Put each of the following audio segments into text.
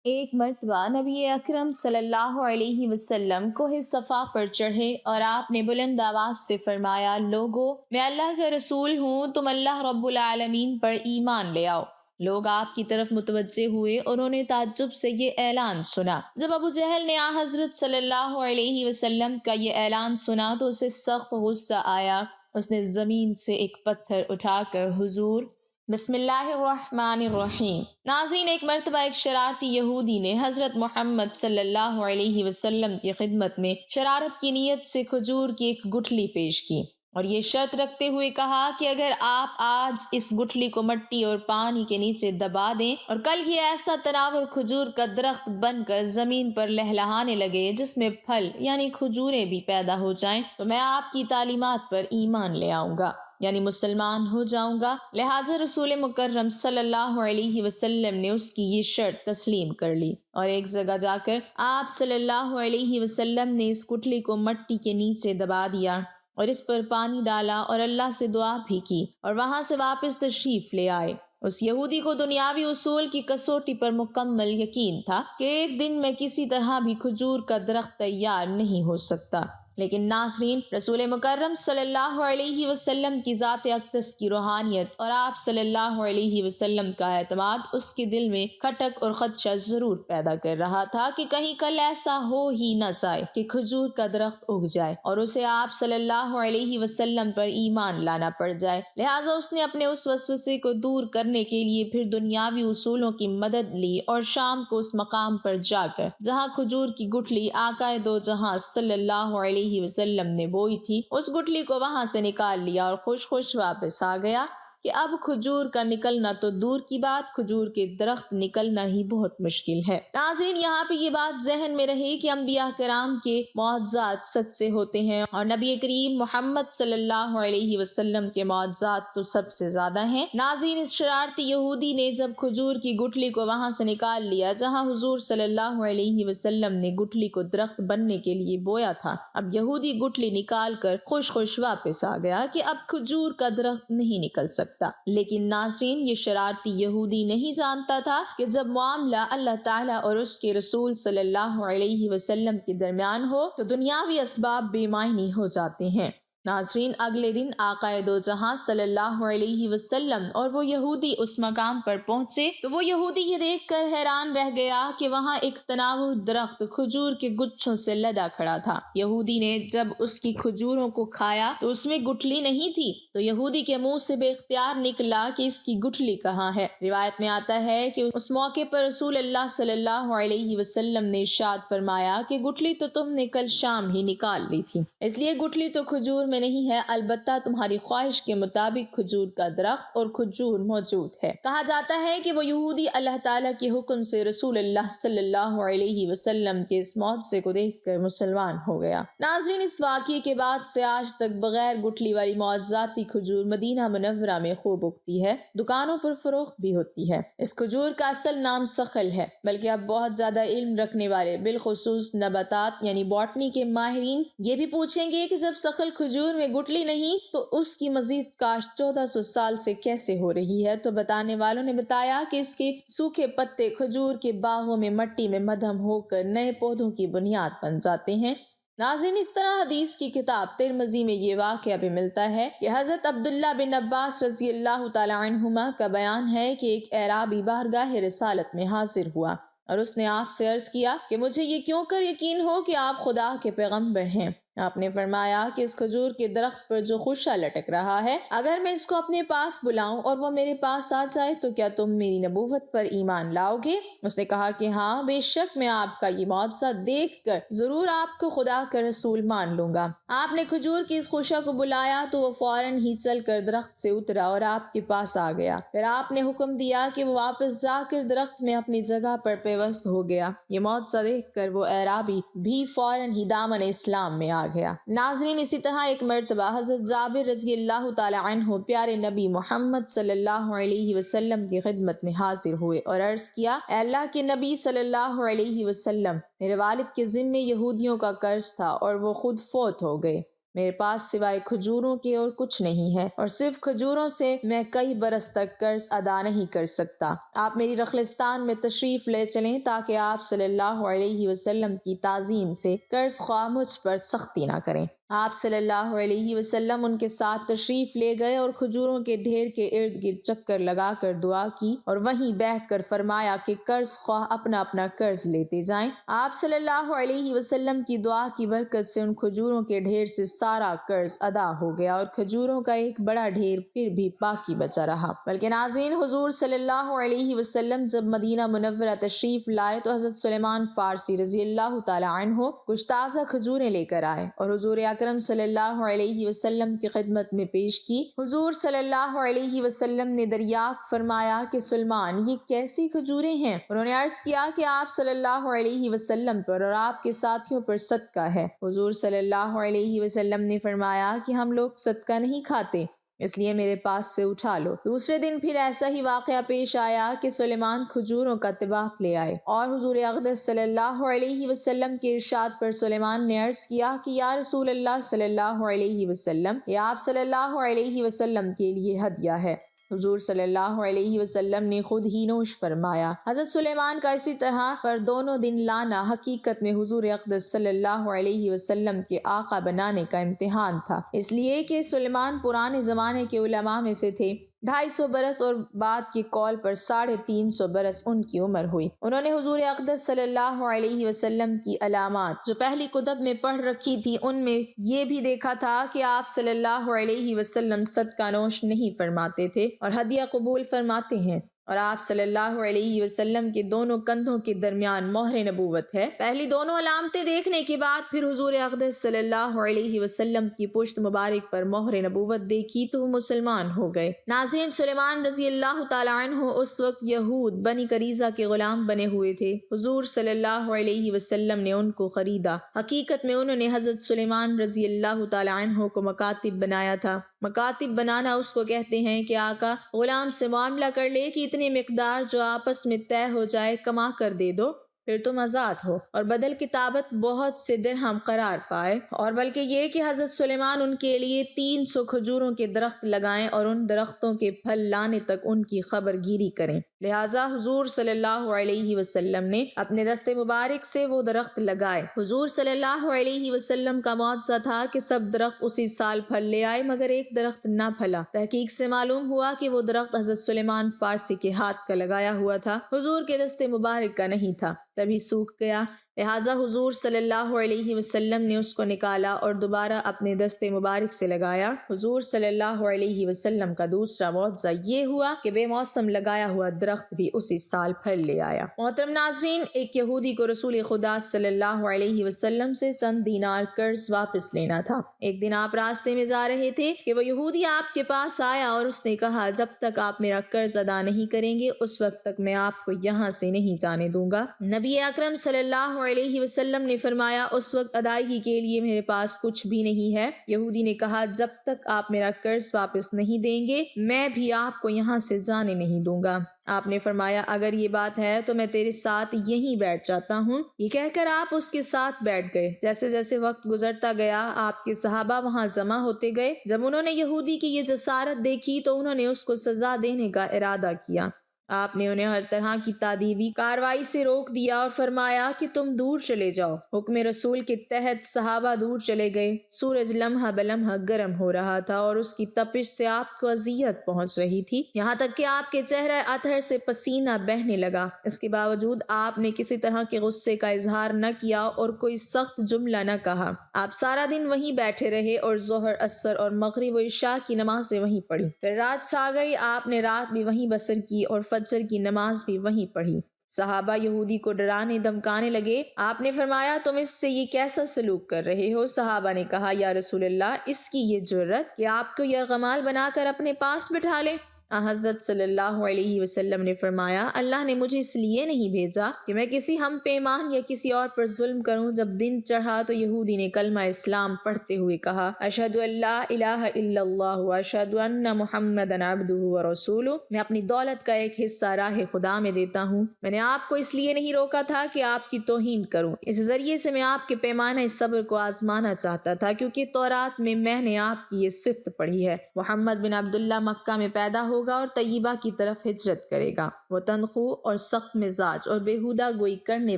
ایک مرتبہ نبی اکرم صلی اللہ علیہ وسلم کوہ صفا پر چڑھے اور آپ نے بلند آواز سے فرمایا، لوگو میں اللہ کا رسول ہوں، تم اللہ رب العالمین پر ایمان لے آؤ۔ لوگ آپ کی طرف متوجہ ہوئے اور انہوں نے تعجب سے یہ اعلان سنا۔ جب ابو جہل نے حضرت صلی اللہ علیہ وسلم کا یہ اعلان سنا تو اسے سخت غصہ آیا۔ اس نے زمین سے ایک پتھر اٹھا کر حضور بسم اللہ الرحمن الرحیم۔ ناظرین، ایک مرتبہ ایک شرارتی یہودی نے حضرت محمد صلی اللہ علیہ وسلم کی خدمت میں شرارت کی نیت سے کھجور کی ایک گٹھلی پیش کی اور یہ شرط رکھتے ہوئے کہا کہ اگر آپ آج اس گٹھلی کو مٹی اور پانی کے نیچے دبا دیں اور کل یہ ایسا تناور کھجور کا درخت بن کر زمین پر لہلہانے لگے جس میں پھل یعنی کھجوریں بھی پیدا ہو جائیں تو میں آپ کی تعلیمات پر ایمان لے آؤں گا، یعنی مسلمان ہو جاؤں گا۔ لہٰذا رسول مکرم صلی اللہ علیہ وسلم نے اس کی یہ شرط تسلیم کر لی اور ایک جگہ جا کر آپ صلی اللہ علیہ وسلم نے اس گٹھلی کو مٹی کے نیچے دبا دیا اور اس پر پانی ڈالا اور اللہ سے دعا بھی کی اور وہاں سے واپس تشریف لے آئے۔ اس یہودی کو دنیاوی اصول کی کسوٹی پر مکمل یقین تھا کہ ایک دن میں کسی طرح بھی کھجور کا درخت تیار نہیں ہو سکتا، لیکن ناظرین، رسول مکرم صلی اللہ علیہ وسلم کی ذات اقدس کی روحانیت اور آپ صلی اللہ علیہ وسلم کا اعتماد اس کے دل میں کھٹک اور خدشہ ضرور پیدا کر رہا تھا کہ کہیں کل ایسا ہو ہی نہ جائے کہ کھجور کا درخت اگ جائے اور اسے آپ صلی اللہ علیہ وسلم پر ایمان لانا پڑ جائے۔ لہٰذا اس نے اپنے اس وسوسے کو دور کرنے کے لیے پھر دنیاوی اصولوں کی مدد لی اور شام کو اس مقام پر جا کر جہاں کھجور کی گٹھلی آقا دو جہاں صلی اللہ علیہ وسلم نے بوئی تھی، اس گٹھلی کو وہاں سے نکال لیا اور خوش خوش واپس آ گیا کہ اب کھجور کا نکلنا تو دور کی بات، کھجور کے درخت نکلنا ہی بہت مشکل ہے۔ ناظرین، یہاں پہ یہ بات ذہن میں رہے کہ انبیاء کرام کے معجزات سچ سے ہوتے ہیں اور نبی کریم محمد صلی اللہ علیہ وسلم کے معجزات تو سب سے زیادہ ہیں۔ ناظرین، اس شرارتی یہودی نے جب کھجور کی گٹھلی کو وہاں سے نکال لیا جہاں حضور صلی اللہ علیہ وسلم نے گٹھلی کو درخت بننے کے لیے بویا تھا، اب یہودی گٹھلی نکال کر خوش خوش واپس آ گیا کہ اب کھجور کا درخت نہیں نکل سکتا۔ لیکن ناظرین، یہ شرارتی یہودی نہیں جانتا تھا کہ جب معاملہ اللہ تعالیٰ اور اس کے رسول صلی اللہ علیہ وسلم کے درمیان ہو تو دنیاوی اسباب بے معنی ہو جاتے ہیں۔ ناظرین، اگلے دن آقا دو جہاں صلی اللہ علیہ وسلم اور وہ یہودی اس مقام پر پہنچے تو وہ یہودی یہ دیکھ کر حیران رہ گیا کہ وہاں ایک تناور درخت کھجور کے گچھوں سے لدا کھڑا تھا۔ یہودی نے جب اس کی کھجوروں کو کھایا تو اس میں گٹھلی نہیں تھی، تو یہودی کے منہ سے بے اختیار نکلا کہ اس کی گٹھلی کہاں ہے۔ روایت میں آتا ہے کہ اس موقع پر رسول اللہ صلی اللہ علیہ وسلم نے ارشاد فرمایا کہ گٹھلی تو تم نے کل شام ہی نکال لی تھی، اس لیے گٹھلی تو کھجور میں نہیں ہے، البتہ تمہاری خواہش کے مطابق کھجور کا درخت اور کھجور موجود ہے۔ کہا جاتا ہے کہ وہ یہودی اللہ تعالیٰ کے حکم سے رسول اللہ صلی اللہ علیہ وسلم کے اس معجزے کو دیکھ کر مسلمان ہو گیا۔ ناظرین، اس واقعے کے بعد سے آج تک بغیر گٹھلی والی معجزاتی کھجور مدینہ منورہ میں خوب اگتی ہے، دکانوں پر فروخت بھی ہوتی ہے۔ اس کھجور کا اصل نام سخل ہے، بلکہ اب بہت زیادہ علم رکھنے والے بالخصوص نباتات یعنی باٹنی کے ماہرین یہ بھی پوچھیں گے کہ جب سخل کھجور میں گٹھلی نہیں تو اس کی مزید کاشت 1400 سال سے کیسے ہو رہی ہے، تو بتانے والوں نے بتایا کہ اس کے سوکھے پتے کھجور کے باغوں میں مٹی میں مدھم ہو کر نئے پودوں کی بنیاد بن جاتے ہیں۔ ناظرین، اس طرح حدیث کی کتاب ترمذی میں یہ واقعہ بھی ملتا ہے کہ حضرت عبداللہ بن عباس رضی اللہ تعالی عنہما کا بیان ہے کہ ایک اعرابی بارگاہ رسالت میں حاضر ہوا اور اس نے آپ سے عرض کیا کہ مجھے یہ کیوں کر یقین ہو کہ آپ خدا کے پیغمبر ہیں؟ آپ نے فرمایا کہ اس کھجور کے درخت پر جو خوشہ لٹک رہا ہے، اگر میں اس کو اپنے پاس بلاؤں اور وہ میرے پاس آ جائے تو کیا تم میری نبوت پر ایمان لاؤ گے؟ اس نے کہا کہ ہاں، بے شک میں آپ کا یہ معجزہ دیکھ کر ضرور آپ کو خدا کا رسول مان لوں گا۔ آپ نے کھجور کی اس خوشہ کو بلایا تو وہ فوراً ہی چل کر درخت سے اترا اور آپ کے پاس آ گیا۔ پھر آپ نے حکم دیا کہ وہ واپس جا کر درخت میں اپنی جگہ پر پیوست ہو گیا۔ یہ معجزہ دیکھ کر وہ اعرابی بھی فوراً ہی دامن اسلام میں آ گیا۔ ناظرین، اسی طرح ایک مرتبہ حضرت جابر رضی اللہ تعالی عنہ پیارے نبی محمد صلی اللہ علیہ وسلم کی خدمت میں حاضر ہوئے اور عرض کیا، اے اللہ کے نبی صلی اللہ علیہ وسلم، میرے والد کے ذمے یہودیوں کا قرض تھا اور وہ خود فوت ہو گئے، میرے پاس سوائے کھجوروں کے اور کچھ نہیں ہے، اور صرف کھجوروں سے میں کئی برس تک قرض ادا نہیں کر سکتا۔ آپ میری رخلستان میں تشریف لے چلیں تاکہ آپ صلی اللہ علیہ وسلم کی تعظیم سے قرض خواہ مجھ پر سختی نہ کریں۔ آپ صلی اللہ علیہ وسلم ان کے ساتھ تشریف لے گئے اور کھجوروں کے ڈھیر کے ارد گرد چکر لگا کر دعا کی اور وہیں بیٹھ کر فرمایا کہ قرض خواہ اپنا اپنا قرض لیتے جائیں۔ آپ صلی اللہ علیہ وسلم کی دعا کی برکت سے ان کھجوروں کے ڈھیر سے سارا قرض ادا ہو گیا اور کھجوروں کا ایک بڑا ڈھیر پھر بھی باقی بچا رہا۔ بلکہ ناظرین، حضور صلی اللہ علیہ وسلم جب مدینہ منورہ تشریف لائے تو حضرت سلیمان فارسی رضی اللہ تعالی عنہ کچھ تازہ کھجوریں لے کر آئے اور حضور اکرم صلی اللہ علیہ وسلم کی خدمت میں پیش کی۔ حضور صلی اللہ علیہ وسلم نے دریافت فرمایا کہ سلمان، یہ کیسی کھجوریں ہیں؟ انہوں نے عرض کیا کہ آپ صلی اللہ علیہ وسلم پر اور آپ کے ساتھیوں پر صدقہ ہے۔ حضور صلی اللہ علیہ وسلم نے فرمایا کہ ہم لوگ صدقہ نہیں کھاتے، اس لیے میرے پاس سے اٹھا لو۔ دوسرے دن پھر ایسا ہی واقعہ پیش آیا کہ سلیمان کھجوروں کا طباق لے آئے اور حضور اقدس صلی اللہ علیہ وسلم کے ارشاد پر سلیمان نے عرض کیا کہ یا رسول اللہ صلی اللہ علیہ وسلم، یہ آپ صلی اللہ علیہ وسلم کے لیے ہدیہ ہے۔ حضور صلی اللہ علیہ وسلم نے خود ہی نوش فرمایا۔ حضرت سلیمان کا اسی طرح پر دونوں دن لانا حقیقت میں حضور اقدس صلی اللہ علیہ وسلم کے آقا بنانے کا امتحان تھا، اس لیے کہ سلیمان پرانے زمانے کے علماء میں سے تھے۔ 250 برس اور بعد کے قول پر 350 برس ان کی عمر ہوئی۔ انہوں نے حضور اقدس صلی اللہ علیہ وسلم کی علامات جو پہلی کتب میں پڑھ رکھی تھی ان میں یہ بھی دیکھا تھا کہ آپ صلی اللہ علیہ وسلم صدقہ نوش نہیں فرماتے تھے اور ہدیہ قبول فرماتے ہیں، اور آپ صلی اللہ علیہ وسلم کے دونوں کندھوں کے درمیان مہر نبوت ہے۔ پہلی دونوں علامتیں دیکھنے کے بعد پھر حضور اقدس صلی اللہ علیہ وسلم کی پشت مبارک پر مہر نبوت دیکھی تو وہ مسلمان ہو گئے۔ ناظرین، سلیمان رضی اللہ تعالی عنہ اس وقت یہود بنی قریظہ کے غلام بنے ہوئے تھے۔ حضور صلی اللہ علیہ وسلم نے ان کو خریدا۔ حقیقت میں انہوں نے حضرت سلیمان رضی اللہ تعالی عنہ کو مکاتب بنایا تھا۔ مکاتب بنانا اس کو کہتے ہیں کہ آقا غلام سے معاملہ کر لے کہ اتنی مقدار جو آپس میں طے ہو جائے کما کر دے دو، پھر تم آزاد ہو، اور بدل کتابت بہت سے درہم قرار پائے۔ اور بلکہ یہ کہ حضرت سلیمان ان کے لیے 300 کھجوروں کے درخت لگائیں اور ان درختوں کے پھل لانے تک ان کی خبر گیری کریں۔ لہٰذا حضور صلی اللہ علیہ وسلم نے اپنے دست مبارک سے وہ درخت لگائے۔ حضور صلی اللہ علیہ وسلم کا معجزہ تھا کہ سب درخت اسی سال پھل لے آئے مگر ایک درخت نہ پھلا۔ تحقیق سے معلوم ہوا کہ وہ درخت حضرت سلیمان فارسی کے ہاتھ کا لگایا ہوا تھا، حضور کے دست مبارک کا نہیں تھا، تبھی سوکھ گیا۔ لہٰذا حضور صلی اللہ علیہ وسلم نے اس کو نکالا اور دوبارہ اپنے دست مبارک سے لگایا۔ حضور صلی اللہ علیہ وسلم کا دوسرا معجزہ یہ ہوا کہ بے موسم لگایا ہوا درخت بھی اسی سال پھل لے آیا۔ محترم ناظرین، ایک یہودی کو رسول خدا صلی اللہ علیہ وسلم سے چند دینار قرض واپس لینا تھا۔ ایک دن آپ راستے میں جا رہے تھے کہ وہ یہودی آپ کے پاس آیا اور اس نے کہا، جب تک آپ میرا قرض ادا نہیں کریں گے اس وقت تک میں آپ کو یہاں سے نہیں جانے دوں گا۔ نبی اکرم صلی اللہ علیہ وسلم نے فرمایا، اس وقت ادائیگی کے لیے میرے پاس کچھ بھی نہیں ہے۔ یہودی نے کہا، جب تک آپ میرا قرض واپس نہیں دیں گے میں بھی آپ کو یہاں سے جانے نہیں دوں گا۔ آپ نے فرمایا، اگر یہ بات ہے تو میں تیرے ساتھ یہیں بیٹھ جاتا ہوں۔ یہ کہہ کر آپ اس کے ساتھ بیٹھ گئے۔ جیسے جیسے وقت گزرتا گیا آپ کے صحابہ وہاں جمع ہوتے گئے۔ جب انہوں نے یہودی کی یہ جسارت دیکھی تو انہوں نے اس کو سزا دینے کا ارادہ کیا۔ آپ نے انہیں ہر طرح کی تادیبی کاروائی سے روک دیا اور فرمایا کہ تم دور چلے جاؤ۔ حکم رسول کے تحت صحابہ دور چلے گئے۔ سورج لمحہ بلمحہ گرم ہو رہا تھا اور اس کی تپش سے آپ کو اذیت پہنچ رہی تھی، یہاں تک کہ آپ کے چہرہ اطہر سے پسینہ بہنے لگا۔ اس کے باوجود آپ نے کسی طرح کے غصے کا اظہار نہ کیا اور کوئی سخت جملہ نہ کہا۔ آپ سارا دن وہیں بیٹھے رہے اور ظہر، عصر اور مغرب و عشاء کی نمازیں وہیں پڑھی۔ پھر رات چھا گئی، آپ نے رات بھی وہیں بسر کی اور فجر کی نماز بھی وہیں پڑھی۔ صحابہ یہودی کو ڈرانے دھمکانے لگے۔ آپ نے فرمایا، تم اس سے یہ کیسا سلوک کر رہے ہو؟ صحابہ نے کہا، یا رسول اللہ، اس کی یہ جرت کہ آپ کو یرغمال بنا کر اپنے پاس بٹھا لے۔ حضرت صلی اللہ علیہ وسلم نے فرمایا اللہ نے مجھے اس لیے نہیں بھیجا کہ میں کسی ہم پیمان یا کسی اور پر ظلم کروں۔ جب دن چڑھا تو یہودی نے کلمہ اسلام پڑھتے ہوئے کہا اشہد ان لا الہ الا اللہ واشہد ان محمدًا عبدہ ورسولہ، میں اپنی دولت کا ایک حصہ راہ خدا میں دیتا ہوں۔ میں نے آپ کو اس لیے نہیں روکا تھا کہ آپ کی توہین کروں، اس ذریعے سے میں آپ کے پیمانہ صبر کو آزمانا چاہتا تھا، کیونکہ تورات میں نے آپ کی یہ صفت پڑھی ہے، محمد بن عبداللہ مکہ میں پیدا ہوگا اور طیبہ کی طرف ہجرت کرے گا، وہ تنخو اور سخت مزاج اور بیہودہ گوئی کرنے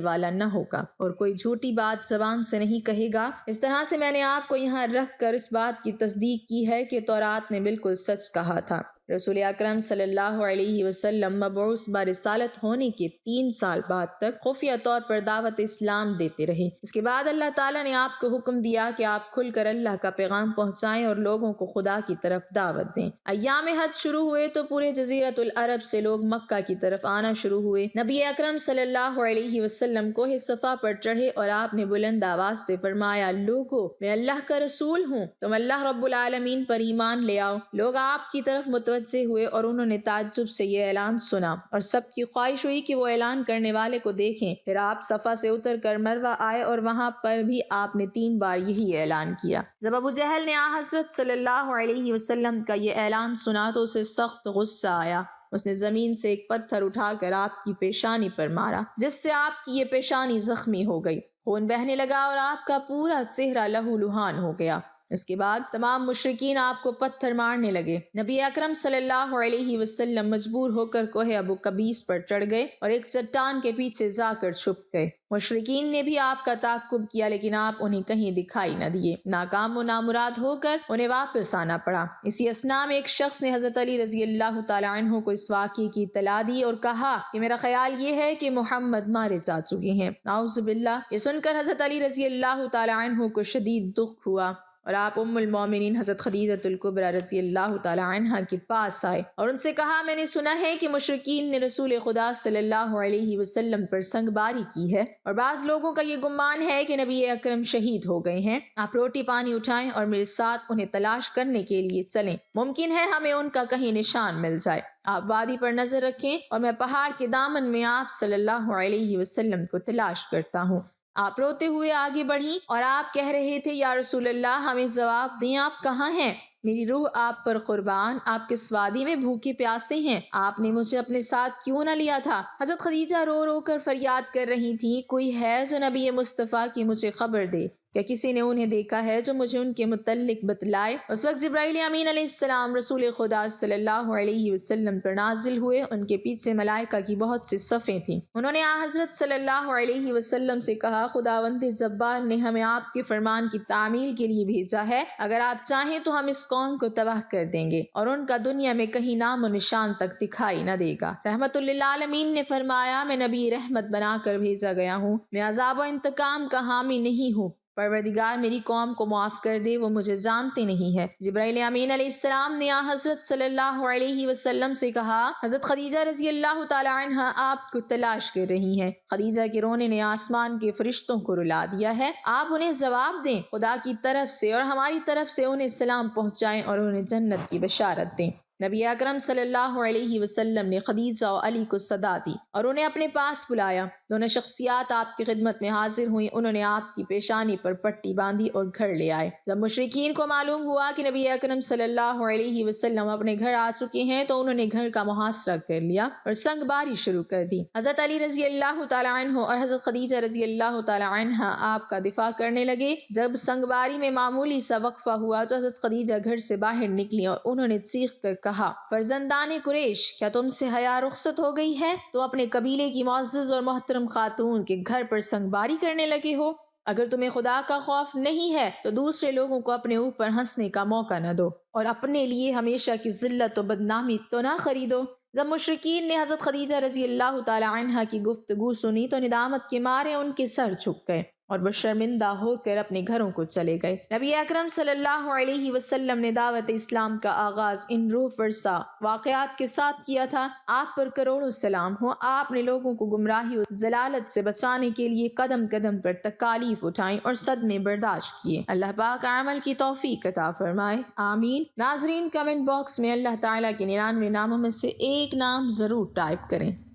والا نہ ہوگا اور کوئی جھوٹی بات زبان سے نہیں کہے گا۔ اس طرح سے میں نے آپ کو یہاں رکھ کر اس بات کی تصدیق کی ہے کہ تورات نے بالکل سچ کہا تھا۔ رسول اکرم صلی اللہ علیہ وسلم مبعوث برسالت ہونے کے 3 سال بعد تک خفیہ طور پر دعوت اسلام دیتے رہے۔ اس کے بعد اللہ تعالیٰ نے آپ کو حکم دیا کہ آپ کھل کر اللہ کا پیغام پہنچائیں اور لوگوں کو خدا کی طرف دعوت دیں۔ ایام حج شروع ہوئے تو پورے جزیرۃ العرب سے لوگ مکہ کی طرف آنا شروع ہوئے۔ نبی اکرم صلی اللہ علیہ وسلم کوہ صفا پر چڑھے اور آپ نے بلند آواز سے فرمایا لوگو، میں اللہ کا رسول ہوں، تم اللہ رب العالمین پر ایمان لے آؤ۔ لوگ آپ کی طرف متوجہ ہوئے اور انہوں نے تعجب سے یہ اعلان سنا اور سب کی خواہش ہوئی کہ وہ اعلان کرنے والے کو دیکھیں۔ پھر آپ صفا سے اتر کر مروہ آئے اور وہاں پر بھی آپ نے 3 بار یہی اعلان کیا۔ جب ابو جہل نے حضرت صلی اللہ علیہ وسلم کا یہ اعلان سنا تو اسے سخت غصہ آیا۔ اس نے زمین سے ایک پتھر اٹھا کر آپ کی پیشانی پر مارا، جس سے آپ کی یہ پیشانی زخمی ہو گئی، خون بہنے لگا اور آپ کا پورا چہرہ لہو لہان ہو گیا۔ اس کے بعد تمام مشرکین آپ کو پتھر مارنے لگے۔ نبی اکرم صلی اللہ علیہ وسلم مجبور ہو کر کوہ ابو قبیس پر چڑھ گئے اور ایک چٹان کے پیچھے جا کر چھپ گئے۔ مشرکین نے بھی آپ کا تعاقب کیا لیکن آپ انہیں کہیں دکھائی نہ دیے۔ ناکام و نامراد ہو کر انہیں واپس آنا پڑا۔ اسی اثناء میں ایک شخص نے حضرت علی رضی اللہ تعالیٰ عنہ کو اس واقعے کی اطلاع دی اور کہا کہ میرا خیال یہ ہے کہ محمد مارے جا چکے ہیں۔ اعوذ باللہ۔ یہ سن کر حضرت علی رضی اللہ تعالیٰ عنہ کو شدید دکھ ہوا اور آپ ام المومنین حضرت خدیجہ الکبریٰ رضی اللہ تعالی عنہا کے پاس آئے اور ان سے کہا میں نے سنا ہے کہ مشرکین نے رسول خدا صلی اللہ علیہ وسلم پر سنگباری کی ہے اور بعض لوگوں کا یہ گمان ہے کہ نبی اکرم شہید ہو گئے ہیں۔ آپ روٹی پانی اٹھائیں اور میرے ساتھ انہیں تلاش کرنے کے لیے چلیں، ممکن ہے ہمیں ان کا کہیں نشان مل جائے۔ آپ وادی پر نظر رکھیں اور میں پہاڑ کے دامن میں آپ صلی اللہ علیہ وسلم کو تلاش کرتا ہوں۔ آپ روتے ہوئے آگے بڑھیں اور آپ کہہ رہے تھے یا رسول اللہ ہمیں جواب دیں، آپ کہاں ہیں؟ میری روح آپ پر قربان، آپ کس وادی میں بھوکے پیاسے ہیں؟ آپ نے مجھے اپنے ساتھ کیوں نہ لیا تھا؟ حضرت خدیجہ رو رو کر فریاد کر رہی تھی کوئی ہے جو نبی مصطفیٰ کی مجھے خبر دے، کیا کسی نے انہیں دیکھا ہے جو مجھے ان کے متعلق بتلائے؟ اس وقت جبرائیل امین علیہ السلام رسول خدا صلی اللہ علیہ وسلم پر نازل ہوئے۔ ان کے پیچھے ملائکہ کی بہت سی صفیں تھیں۔ انہوں نے حضرت صلی اللہ علیہ وسلم سے کہا خداوند جبار نے ہمیں آپ کے فرمان کی تعمیل کے لیے بھیجا ہے، اگر آپ چاہیں تو ہم اس قوم کو تباہ کر دیں گے اور ان کا دنیا میں کہیں نام و نشان تک دکھائی نہ دے گا۔ رحمت للعالمین نے فرمایا میں نبی رحمت بنا کر بھیجا گیا ہوں، میں عذاب و انتقام کا حامی نہیں ہوں، پروردگار میری قوم کو معاف کر دے، وہ مجھے جانتے نہیں ہے۔ جبرائیل امین علیہ السلام نے حضرت صلی اللہ علیہ وسلم سے کہا حضرت خدیجہ رضی اللہ تعالی عنہا آپ کو تلاش کر رہی ہیں۔ خدیجہ کے رونے نے آسمان کے فرشتوں کو رلا دیا ہے، آپ انہیں جواب دیں، خدا کی طرف سے اور ہماری طرف سے انہیں سلام پہنچائیں اور انہیں جنت کی بشارت دیں۔ نبی اکرم صلی اللہ علیہ وسلم نے خدیجہ و علی کو صدا دی اور انہیں اپنے پاس بلایا۔ دونوں شخصیات آپ کی خدمت میں حاضر ہوئیں، انہوں نے آپ کی پیشانی پر پٹی باندھی اور گھر لے آئے۔ جب مشرکین کو معلوم ہوا کہ نبی اکرم صلی اللہ علیہ وسلم اپنے گھر آ چکے ہیں تو انہوں نے گھر کا محاصرہ کر لیا اور سنگ باری شروع کر دی۔ حضرت علی رضی اللہ تعالی عنہ اور حضرت خدیجہ رضی اللہ تعالی عنہا آپ کا دفاع کرنے لگے۔ جب سنگ باری میں معمولی سا وقفہ ہوا تو حضرت خدیجہ گھر سے باہر نکلی اور انہوں نے چیخ کر کہا فرزندان قریش، کیا تم سے حیا رخصت ہو گئی ہے؟ تو اپنے قبیلے کی معزز اور محترم خاتون کے گھر پر سنگ باری کرنے لگے ہو؟ اگر تمہیں خدا کا خوف نہیں ہے تو دوسرے لوگوں کو اپنے اوپر ہنسنے کا موقع نہ دو اور اپنے لیے ہمیشہ کی ذلت و بدنامی تو نہ خریدو۔ جب مشرکین نے حضرت خدیجہ رضی اللہ تعالی عنہا کی گفتگو سنی تو ندامت کے مارے ان کے سر جھک گئے۔ اور وہ شرمندہ ہو کر اپنے گھروں کو چلے گئے۔ نبی اکرم صلی اللہ علیہ وسلم نے دعوت اسلام کا آغاز ان روح فرسا واقعات کے ساتھ کیا تھا۔ آپ پر کروڑوں سلام ہو۔ آپ نے لوگوں کو گمراہی اور ضلالت سے بچانے کے لیے قدم قدم پر تکالیف اٹھائیں اور صدمے برداشت کیے۔ اللہ پاک عمل کی توفیق عطا فرمائے، آمین۔ ناظرین، کمنٹ باکس میں اللہ تعالیٰ کے 99 ناموں میں سے ایک نام ضرور ٹائپ کریں۔